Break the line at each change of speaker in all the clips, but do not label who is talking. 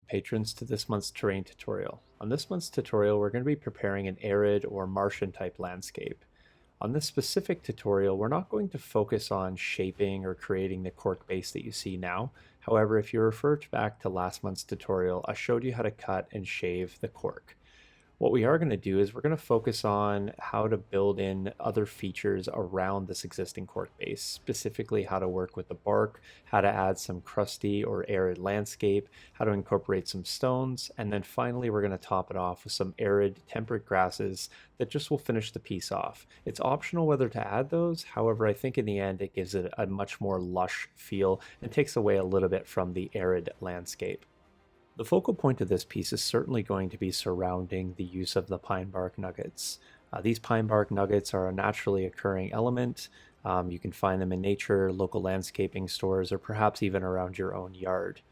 patrons to this month's terrain tutorial. On this month's tutorial, we're going to be preparing an arid or Martian type landscape. On this specific tutorial, we're not going to focus on shaping or creating the cork base that you see now. However, if you refer back to last month's tutorial, I showed you how to cut and shave the cork. What we are going to do is we're going to focus on how to build in other features around this existing cork base, specifically how to work with the bark, how to add some crusty or arid landscape, how to incorporate some stones, and then finally we're going to top it off with some arid temperate grasses that just will finish the piece off. It's optional whether to add those, however I think in the end it gives it a much more lush feel and takes away a little bit from the arid landscape. The focal point of this piece is certainly going to be surrounding the use of the pine bark nuggets. These pine bark nuggets are a naturally occurring element. You can find them in nature, local landscaping stores, or perhaps even around your own yard.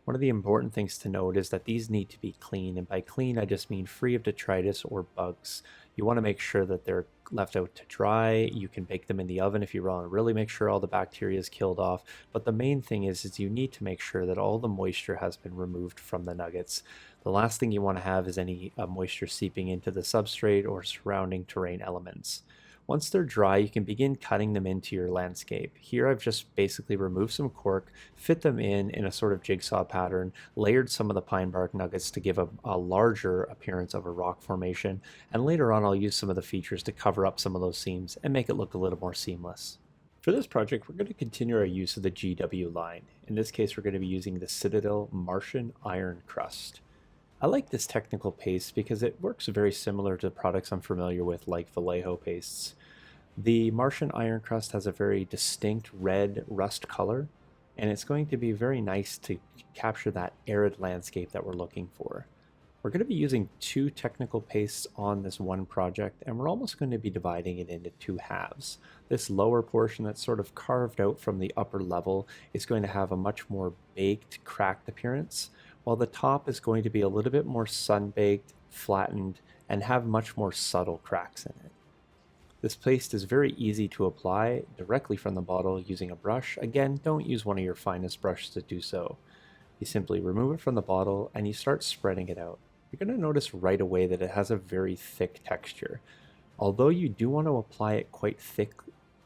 One of the important things to note is that these need to be clean, and by clean I just mean free of detritus or bugs. You want to make sure that they're left out to dry. You can bake them in the oven if you want to really make sure all the bacteria is killed off, but the main thing is you need to make sure that all the moisture has been removed from the nuggets. The last thing you want to have is any moisture seeping into the substrate or surrounding terrain elements. Once they're dry, you can begin cutting them into your landscape. Here I've just basically removed some cork, fit them in a sort of jigsaw pattern, layered some of the pine bark nuggets to give a larger appearance of a rock formation, and later on I'll use some of the features to cover up some of those seams and make it look a little more seamless. For this project, we're going to continue our use of the GW line. In this case, we're going to be using the Citadel Martian Iron Crust. I like this technical paste because it works very similar to products I'm familiar with like Vallejo pastes. The Martian Iron Crust has a very distinct red rust color, and it's going to be very nice to capture that arid landscape that we're looking for. We're going to be using two technical pastes on this one project, and we're almost going to be dividing it into two halves. This lower portion that's sort of carved out from the upper level is going to have a much more baked, cracked appearance, while the top is going to be a little bit more sun-baked, flattened, and have much more subtle cracks in it. This paste is very easy to apply directly from the bottle using a brush. Again, don't use one of your finest brushes to do so. You simply remove it from the bottle and you start spreading it out. You're going to notice right away that it has a very thick texture. Although you do want to apply it quite thick,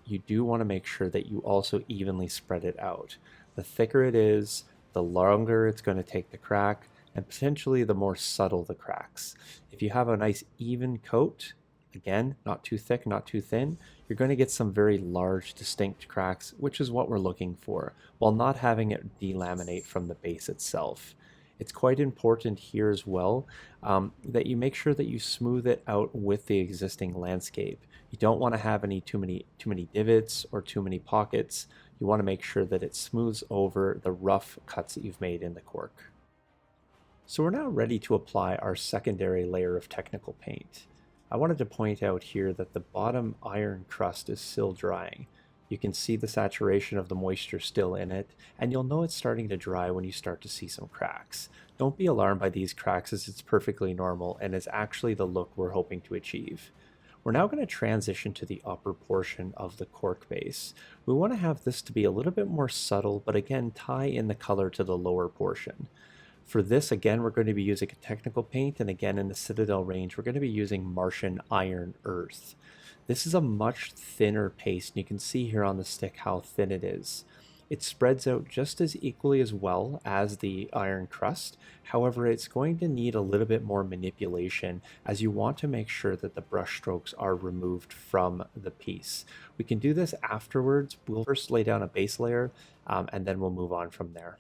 you do want to make sure that you also evenly spread it out. The thicker it is, the longer it's going to take to crack, and potentially the more subtle the cracks. If you have a nice even coat, again, not too thick, not too thin, you're going to get some very large, distinct cracks, which is what we're looking for, while not having it delaminate from the base itself. It's quite important here as well that you make sure that you smooth it out with the existing landscape. You don't want to have too many divots or too many pockets. You want to make sure that it smooths over the rough cuts that you've made in the cork. So we're now ready to apply our secondary layer of technical paint. I wanted to point out here that the bottom iron crust is still drying. You can see the saturation of the moisture still in it, and you'll know it's starting to dry when you start to see some cracks. Don't be alarmed by these cracks, as it's perfectly normal and is actually the look we're hoping to achieve. We're now going to transition to the upper portion of the cork base. We want to have this to be a little bit more subtle, but again tie in the color to the lower portion. For this, again, we're going to be using a technical paint, and again in the Citadel range, we're going to be using Martian Iron Earth. This is a much thinner paste, and you can see here on the stick how thin it is. It spreads out just as equally as well as the iron crust. However, it's going to need a little bit more manipulation as you want to make sure that the brush strokes are removed from the piece. We can do this afterwards. We'll first lay down a base layer and then we'll move on from there.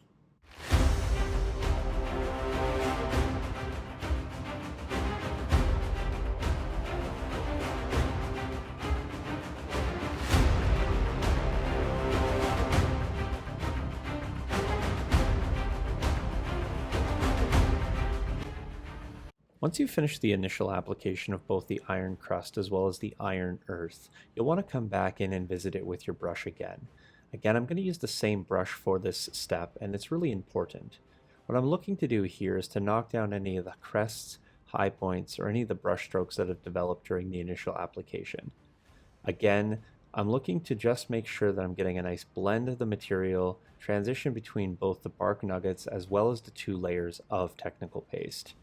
Once you finish the initial application of both the iron crust as well as the iron earth, you'll want to come back in and visit it with your brush again. Again, I'm going to use the same brush for this step, and it's really important. What I'm looking to do here is to knock down any of the crests, high points, or any of the brush strokes that have developed during the initial application. Again, I'm looking to just make sure that I'm getting a nice blend of the material, transition between both the bark nuggets as well as the two layers of technical paste.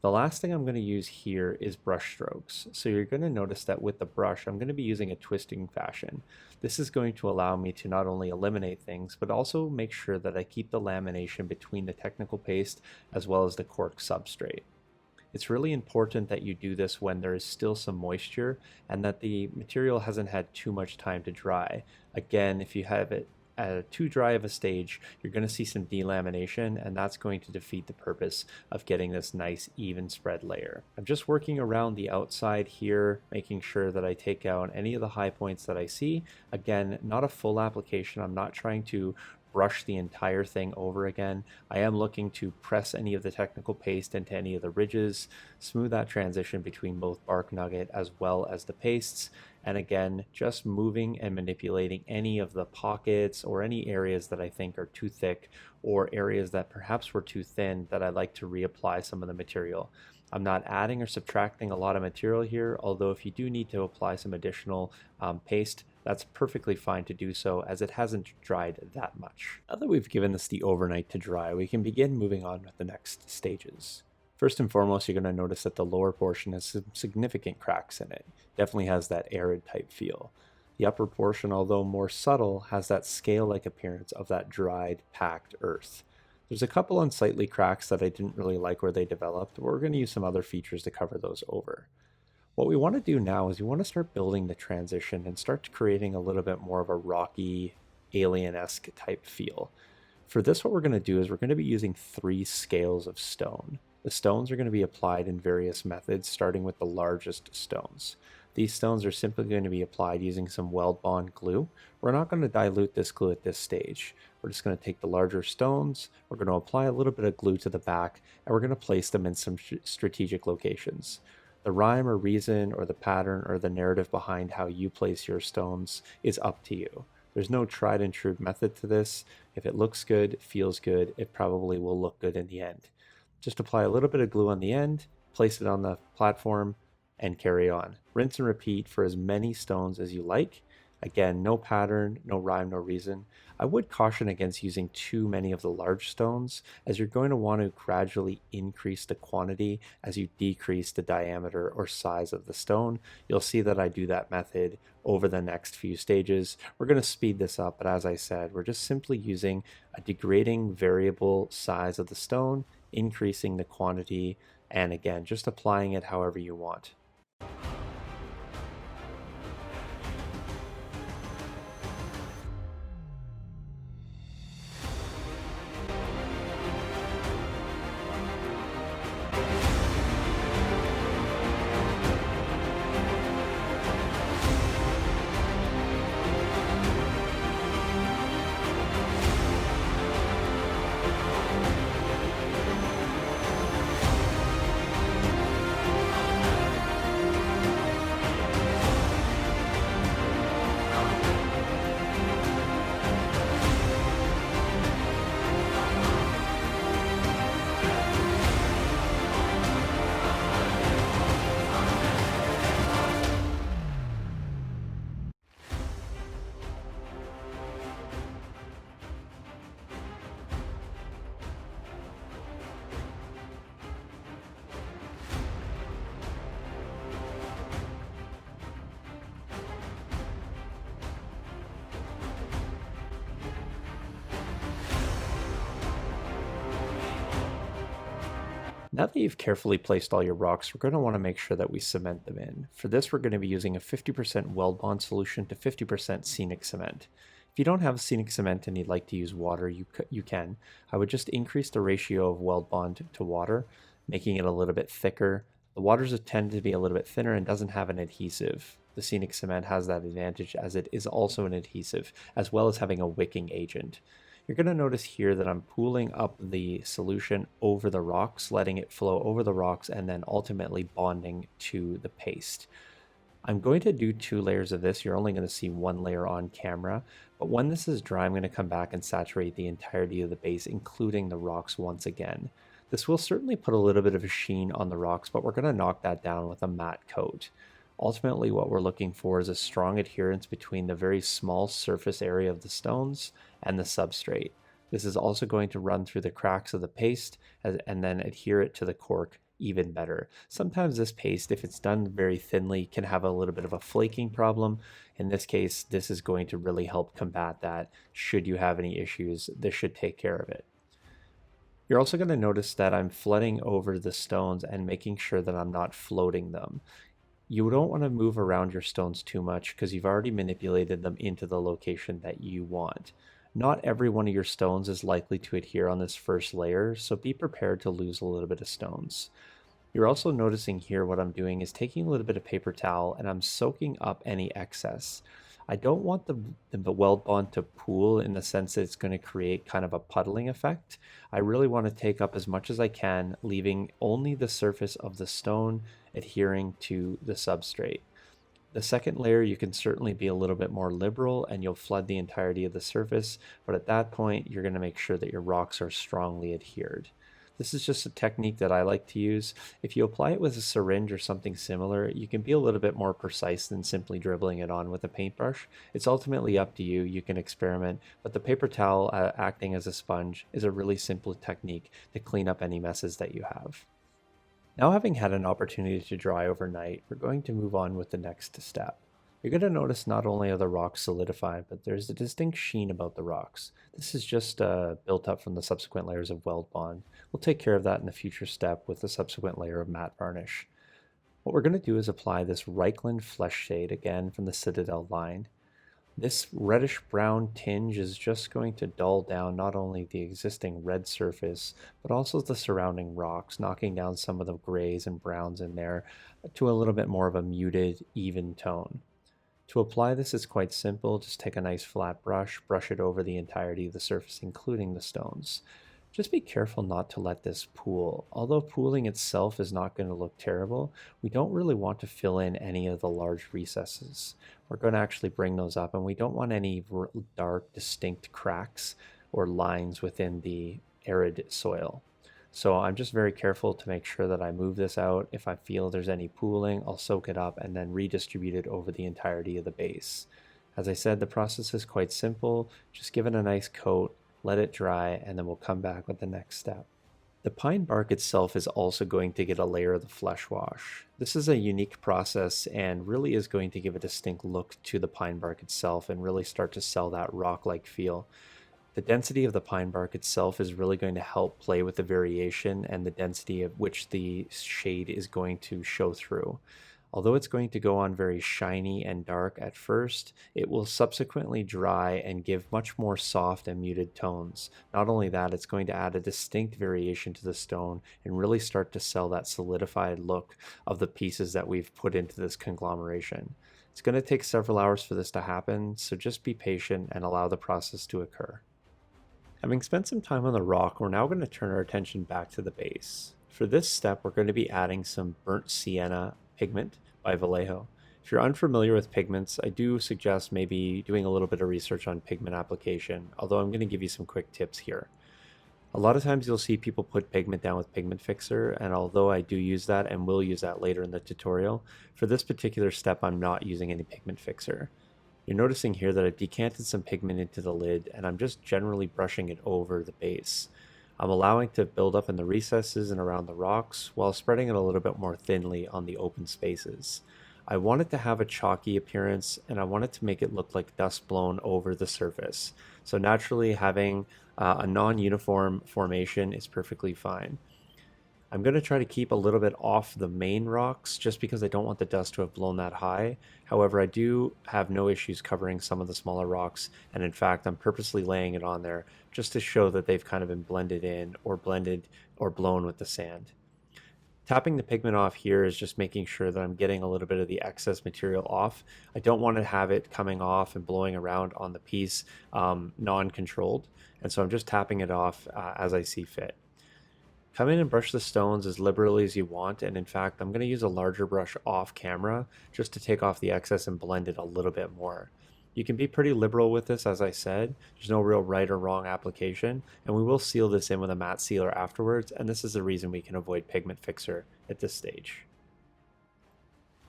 The last thing I'm going to use here is brush strokes. So you're going to notice that with the brush, I'm going to be using a twisting fashion. This is going to allow me to not only eliminate things, but also make sure that I keep the lamination between the technical paste as well as the cork substrate. It's really important that you do this when there is still some moisture and that the material hasn't had too much time to dry. Again, if you have it at too dry of a stage, you're going to see some delamination, and that's going to defeat the purpose of getting this nice even spread layer. I'm just working around the outside here, making sure that I take out any of the high points that I see. Again, not a full application. I'm not trying to brush the entire thing over again. I am looking to press any of the technical paste into any of the ridges, smooth that transition between both bark nugget as well as the pastes, and again, just moving and manipulating any of the pockets or any areas that I think are too thick or areas that perhaps were too thin that I'd like to reapply some of the material. I'm not adding or subtracting a lot of material here, although if you do need to apply some additional paste, that's perfectly fine to do so as it hasn't dried that much. Now that we've given this the overnight to dry, we can begin moving on with the next stages. First and foremost, you're going to notice that the lower portion has some significant cracks in it. Definitely has that arid type feel. The upper portion, although more subtle, has that scale-like appearance of that dried, packed earth. There's a couple unsightly cracks that I didn't really like where they developed, but we're going to use some other features to cover those over. What we want to do now is we want to start building the transition and start creating a little bit more of a rocky, alien-esque type feel. For this, what we're going to do is we're going to be using 3 scales of stone. The stones are going to be applied in various methods, starting with the largest stones. These stones are simply going to be applied using some weld bond glue. We're not going to dilute this glue at this stage. We're just going to take the larger stones, we're going to apply a little bit of glue to the back, and we're going to place them in some strategic locations. The rhyme or reason or the pattern or the narrative behind how you place your stones is up to you. There's no tried and true method to this. If it looks good, feels good, it probably will look good in the end. Just apply a little bit of glue on the end, place it on the platform, and carry on. Rinse and repeat for as many stones as you like. Again, no pattern, no rhyme, no reason. I would caution against using too many of the large stones, as you're going to want to gradually increase the quantity as you decrease the diameter or size of the stone. You'll see that I do that method over the next few stages. We're going to speed this up, but as I said, we're just simply using a degrading variable size of the stone, increasing the quantity, and again, just applying it however you want. Now that you've carefully placed all your rocks, we're going to want to make sure that we cement them in. For this, we're going to be using a 50% weld bond solution to 50% scenic cement. If you don't have a scenic cement and you'd like to use water, you can. I would just increase the ratio of weld bond to water, making it a little bit thicker. The waters tend to be a little bit thinner and doesn't have an adhesive. The scenic cement has that advantage as it is also an adhesive, as well as having a wicking agent. You're going to notice here that I'm pooling up the solution over the rocks, letting it flow over the rocks, and then ultimately bonding to the paste. I'm going to do 2 layers of this. You're only going to see 1 layer on camera, but when this is dry, I'm going to come back and saturate the entirety of the base, including the rocks once again. This will certainly put a little bit of a sheen on the rocks, but we're going to knock that down with a matte coat. Ultimately, what we're looking for is a strong adherence between the very small surface area of the stones and the substrate. This is also going to run through the cracks of the paste and then adhere it to the cork even better. Sometimes this paste, if it's done very thinly, can have a little bit of a flaking problem. In this case, this is going to really help combat that. Should you have any issues, this should take care of it. You're also going to notice that I'm flooding over the stones and making sure that I'm not floating them. You don't want to move around your stones too much because you've already manipulated them into the location that you want. Not every one of your stones is likely to adhere on this first layer, so be prepared to lose a little bit of stones. You're also noticing here what I'm doing is taking a little bit of paper towel and I'm soaking up any excess. I don't want the weld bond to pool in the sense that it's going to create kind of a puddling effect. I really want to take up as much as I can, leaving only the surface of the stone adhering to the substrate. The second layer, you can certainly be a little bit more liberal and you'll flood the entirety of the surface, but at that point, you're going to make sure that your rocks are strongly adhered. This is just a technique that I like to use. If you apply it with a syringe or something similar, you can be a little bit more precise than simply dribbling it on with a paintbrush. It's ultimately up to you. You can experiment, but the paper towel acting as a sponge is a really simple technique to clean up any messes that you have. Now, having had an opportunity to dry overnight, we're going to move on with the next step. You're going to notice not only are the rocks solidified, but there's a distinct sheen about the rocks. This is just built up from the subsequent layers of weld bond. We'll take care of that in a future step with the subsequent layer of matte varnish. What we're going to do is apply this Reikland Flesh Shade again from the Citadel line. This reddish brown tinge is just going to dull down not only the existing red surface, but also the surrounding rocks, knocking down some of the grays and browns in there to a little bit more of a muted, even tone. To apply this is quite simple. Just take a nice flat brush, brush it over the entirety of the surface, including the stones. Just be careful not to let this pool. Although pooling itself is not going to look terrible, we don't really want to fill in any of the large recesses. We're going to actually bring those up, and we don't want any dark, distinct cracks or lines within the arid soil. So I'm just very careful to make sure that I move this out. If I feel there's any pooling, I'll soak it up and then redistribute it over the entirety of the base. As I said, the process is quite simple. Just give it a nice coat, let it dry, and then we'll come back with the next step. The pine bark itself is also going to get a layer of the flesh wash. This is a unique process and really is going to give a distinct look to the pine bark itself and really start to sell that rock-like feel. The density of the pine bark itself is really going to help play with the variation and the density of which the shade is going to show through. Although it's going to go on very shiny and dark at first, it will subsequently dry and give much more soft and muted tones. Not only that, it's going to add a distinct variation to the stone and really start to sell that solidified look of the pieces that we've put into this conglomeration. It's going to take several hours for this to happen, so just be patient and allow the process to occur. Having spent some time on the rock, we're now going to turn our attention back to the base. For this step, we're going to be adding some burnt sienna pigment by Vallejo. If you're unfamiliar with pigments, I do suggest maybe doing a little bit of research on pigment application, although I'm going to give you some quick tips here. A lot of times you'll see people put pigment down with pigment fixer, and although I do use that and will use that later in the tutorial, for this particular step I'm not using any pigment fixer. You're noticing here that I've decanted some pigment into the lid and I'm just generally brushing it over the base. I'm allowing it to build up in the recesses and around the rocks while spreading it a little bit more thinly on the open spaces. I want it to have a chalky appearance and I want it to make it look like dust blown over the surface. So naturally having a non-uniform formation is perfectly fine. I'm going to try to keep a little bit off the main rocks just because I don't want the dust to have blown that high. However, I do have no issues covering some of the smaller rocks, and in fact I'm purposely laying it on there just to show that they've kind of been blended in or blended or blown with the sand. Tapping the pigment off here is just making sure that I'm getting a little bit of the excess material off. I don't want to have it coming off and blowing around on the piece non-controlled, and so I'm just tapping it off as I see fit. Come in and brush the stones as liberally as you want, and in fact I'm going to use a larger brush off camera just to take off the excess and blend it a little bit more. You can be pretty liberal with this, as I said. There's no real right or wrong application, and we will seal this in with a matte sealer afterwards, and this is the reason we can avoid pigment fixer at this stage.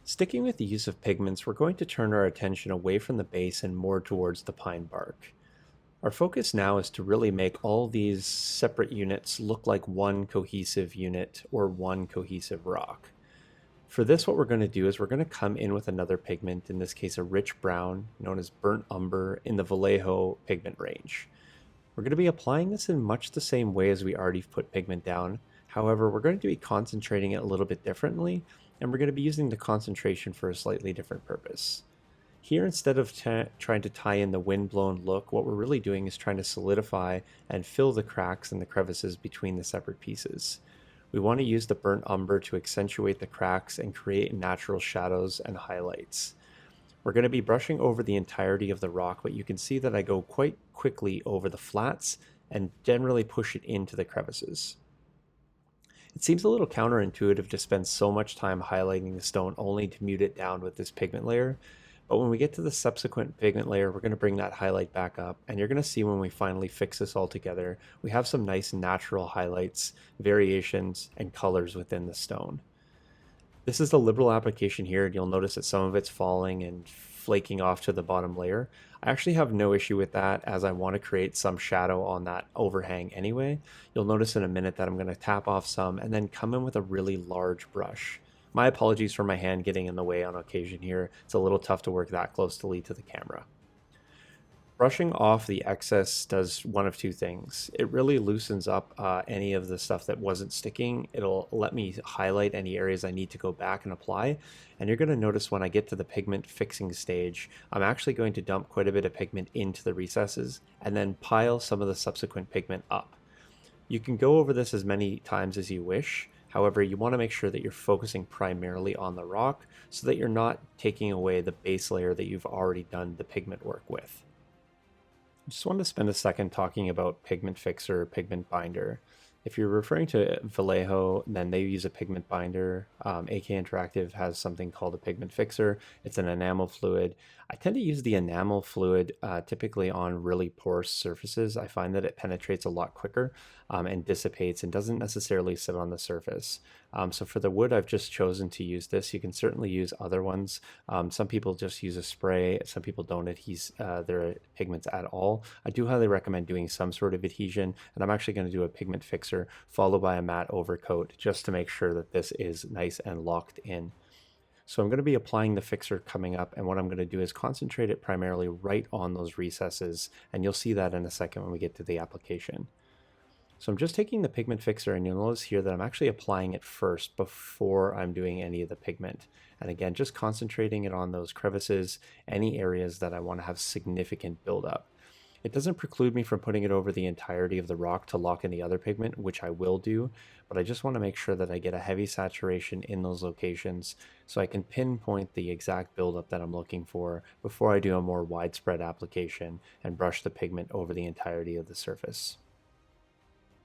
Sticking with the use of pigments, we're going to turn our attention away from the base and more towards the pine bark. Our focus now is to really make all these separate units look like one cohesive unit or one cohesive rock. For this, what we're going to do is we're going to come in with another pigment, in this case a rich brown, known as burnt umber in the Vallejo pigment range. We're going to be applying this in much the same way as we already put pigment down. However, we're going to be concentrating it a little bit differently, and we're going to be using the concentration for a slightly different purpose. Here, instead of trying to tie in the wind-blown look, what we're really doing is trying to solidify and fill the cracks and the crevices between the separate pieces. We want to use the burnt umber to accentuate the cracks and create natural shadows and highlights. We're going to be brushing over the entirety of the rock, but you can see that I go quite quickly over the flats and generally push it into the crevices. It seems a little counterintuitive to spend so much time highlighting the stone only to mute it down with this pigment layer, but when we get to the subsequent pigment layer, we're going to bring that highlight back up, and you're going to see when we finally fix this all together, we have some nice natural highlights, variations, and colors within the stone. This is the liberal application here, and you'll notice that some of it's falling and flaking off to the bottom layer. I actually have no issue with that, as I want to create some shadow on that overhang anyway. You'll notice in a minute that I'm going to tap off some and then come in with a really large brush. My apologies for my hand getting in the way on occasion here. It's a little tough to work that closely to the camera. Brushing off the excess does one of two things. It really loosens up any of the stuff that wasn't sticking. It'll let me highlight any areas I need to go back and apply. And you're going to notice when I get to the pigment fixing stage, I'm actually going to dump quite a bit of pigment into the recesses and then pile some of the subsequent pigment up. You can go over this as many times as you wish. However, you want to make sure that you're focusing primarily on the rock so that you're not taking away the base layer that you've already done the pigment work with. I just wanted to spend a second talking about Pigment Fixer or Pigment Binder. If you're referring to Vallejo, then they use a pigment binder. AK Interactive has something called a pigment fixer. It's an enamel fluid. I tend to use the enamel fluid typically on really porous surfaces. I find that it penetrates a lot quicker and dissipates and doesn't necessarily sit on the surface. So for the wood, I've just chosen to use this. You can certainly use other ones. Some people just use a spray. Some people don't adhese their pigments at all. I do highly recommend doing some sort of adhesion, and I'm actually going to do a pigment fixer followed by a matte overcoat just to make sure that this is nice and locked in. So I'm going to be applying the fixer coming up, and what I'm going to do is concentrate it primarily right on those recesses, and you'll see that in a second when we get to the application. So I'm just taking the pigment fixer, and you'll notice here that I'm actually applying it first before I'm doing any of the pigment. And again, just concentrating it on those crevices, any areas that I want to have significant buildup. It doesn't preclude me from putting it over the entirety of the rock to lock in the other pigment, which I will do, but I just want to make sure that I get a heavy saturation in those locations so I can pinpoint the exact buildup that I'm looking for before I do a more widespread application and brush the pigment over the entirety of the surface.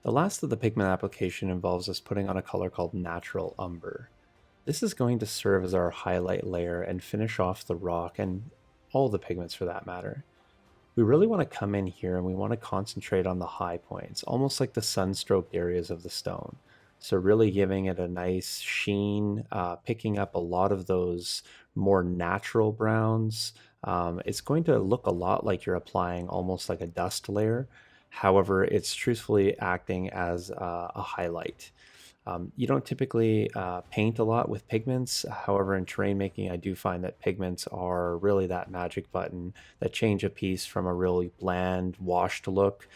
The last of the pigment application involves us putting on a color called Natural Umber. This is going to serve as our highlight layer and finish off the rock and all the pigments for that matter. We really want to come in here and we want to concentrate on the high points, almost like the sunstroked areas of the stone. So really giving it a nice sheen, picking up a lot of those more natural browns. It's going to look a lot like you're applying almost like a dust layer. However, it's truthfully acting as a highlight. You don't typically paint a lot with pigments. However, in terrain making, I do find that pigments are really that magic button that change a piece from a really bland, washed look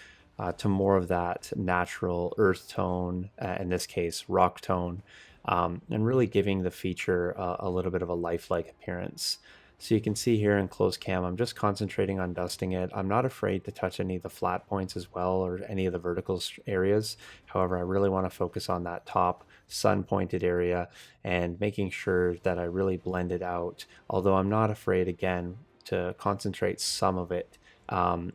to more of that natural earth tone, in this case, rock tone, and really giving the feature a little bit of a lifelike appearance. So you can see here in close cam, I'm just concentrating on dusting it. I'm not afraid to touch any of the flat points as well or any of the vertical areas. However, I really want to focus on that top sun pointed area and making sure that I really blend it out. Although I'm not afraid, again, to concentrate some of it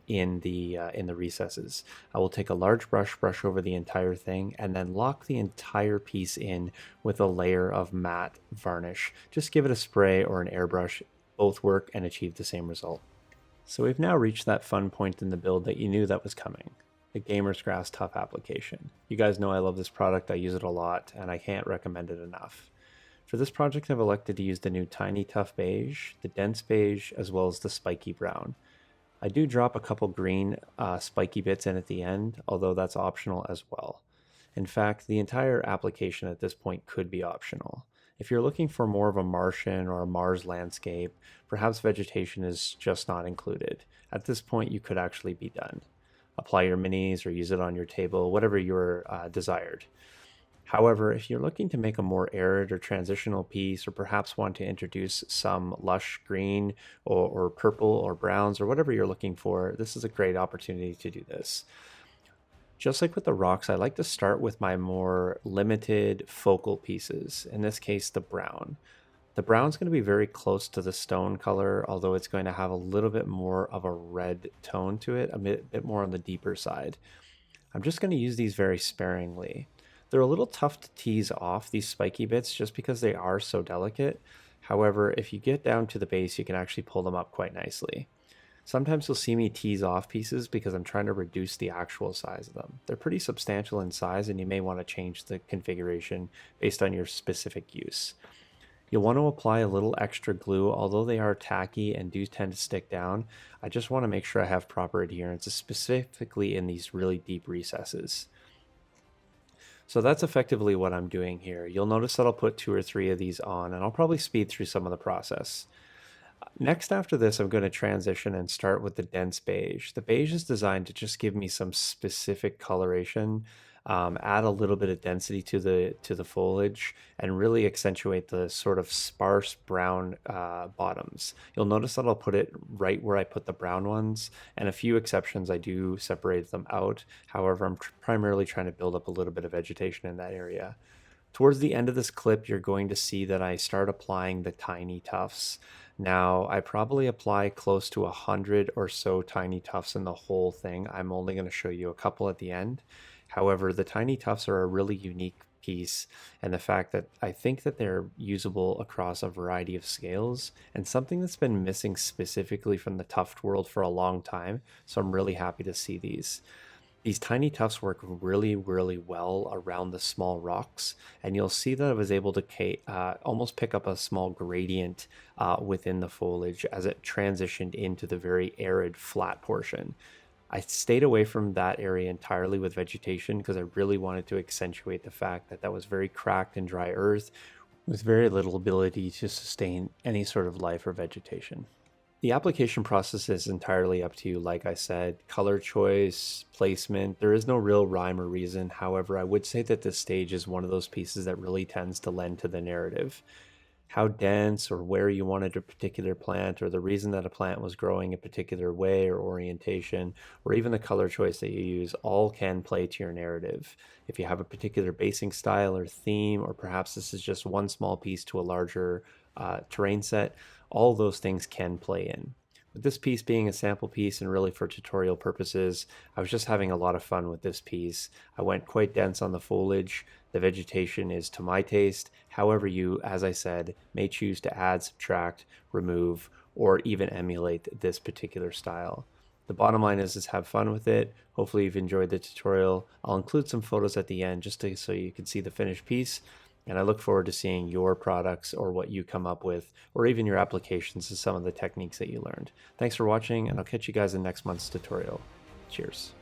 in the recesses. I will take a large brush over the entire thing and then lock the entire piece in with a layer of matte varnish. Just give it a spray or an airbrush. Both work and achieve the same result. So we've now reached that fun point in the build that you knew that was coming, the Gamer's Grass Tough application. You guys know I love this product, I use it a lot, and I can't recommend it enough. For this project, I've elected to use the new Tiny Tough Beige, the Dense Beige, as well as the Spiky Brown. I do drop a couple green spiky bits in at the end, although that's optional as well. In fact, the entire application at this point could be optional. If you're looking for more of a Martian or a Mars landscape, perhaps vegetation is just not included. At this point, you could actually be done. Apply your minis or use it on your table, whatever your desired. However, if you're looking to make a more arid or transitional piece, or perhaps want to introduce some lush green or purple or browns or whatever you're looking for, this is a great opportunity to do this. Just like with the rocks, I like to start with my more limited focal pieces, in this case, the brown. The brown's going to be very close to the stone color, although it's going to have a little bit more of a red tone to it, a bit more on the deeper side. I'm just going to use these very sparingly. They're a little tough to tease off, these spiky bits, just because they are so delicate. However, if you get down to the base, you can actually pull them up quite nicely. Sometimes you'll see me tease off pieces because I'm trying to reduce the actual size of them. They're pretty substantial in size, and you may want to change the configuration based on your specific use. You'll want to apply a little extra glue, although they are tacky and do tend to stick down. I just want to make sure I have proper adherence, specifically in these really deep recesses. So that's effectively what I'm doing here. You'll notice that I'll put 2 or 3 of these on, and I'll probably speed through some of the process. Next, after this, I'm going to transition and start with the dense beige. The beige is designed to just give me some specific coloration, add a little bit of density to the foliage, and really accentuate the sort of sparse brown bottoms. You'll notice that I'll put it right where I put the brown ones, and a few exceptions I do separate them out. However, I'm primarily trying to build up a little bit of vegetation in that area. Towards the end of this clip, you're going to see that I start applying the tiny tufts. Now, I probably apply close to 100 or so tiny tufts in the whole thing. I'm only going to show you a couple at the end. However, the tiny tufts are a really unique piece, and the fact that I think that they're usable across a variety of scales, and something that's been missing specifically from the tuft world for a long time, so I'm really happy to see these. These tiny tufts work really, really well around the small rocks, and you'll see that I was able to almost pick up a small gradient within the foliage as it transitioned into the very arid, flat portion. I stayed away from that area entirely with vegetation because I really wanted to accentuate the fact that that was very cracked and dry earth with very little ability to sustain any sort of life or vegetation. The application process is entirely up to you. Like I said, color choice, placement, there is no real rhyme or reason. However, I would say that this stage is one of those pieces that really tends to lend to the narrative. How dense or where you wanted a particular plant, or the reason that a plant was growing a particular way or orientation, or even the color choice that you use, all can play to your narrative. If you have a particular basing style or theme, or perhaps this is just one small piece to a larger terrain set, all those things can play in. With this piece being a sample piece and really for tutorial purposes, I was just having a lot of fun with this piece. I went quite dense on the foliage. The vegetation is to my taste. However, you, as I said, may choose to add, subtract, remove, or even emulate this particular style. The bottom line is have fun with it. Hopefully you've enjoyed the tutorial. I'll include some photos at the end just so you can see the finished piece. And I look forward to seeing your products or what you come up with, or even your applications to some of the techniques that you learned. Thanks for watching, and I'll catch you guys in next month's tutorial. Cheers.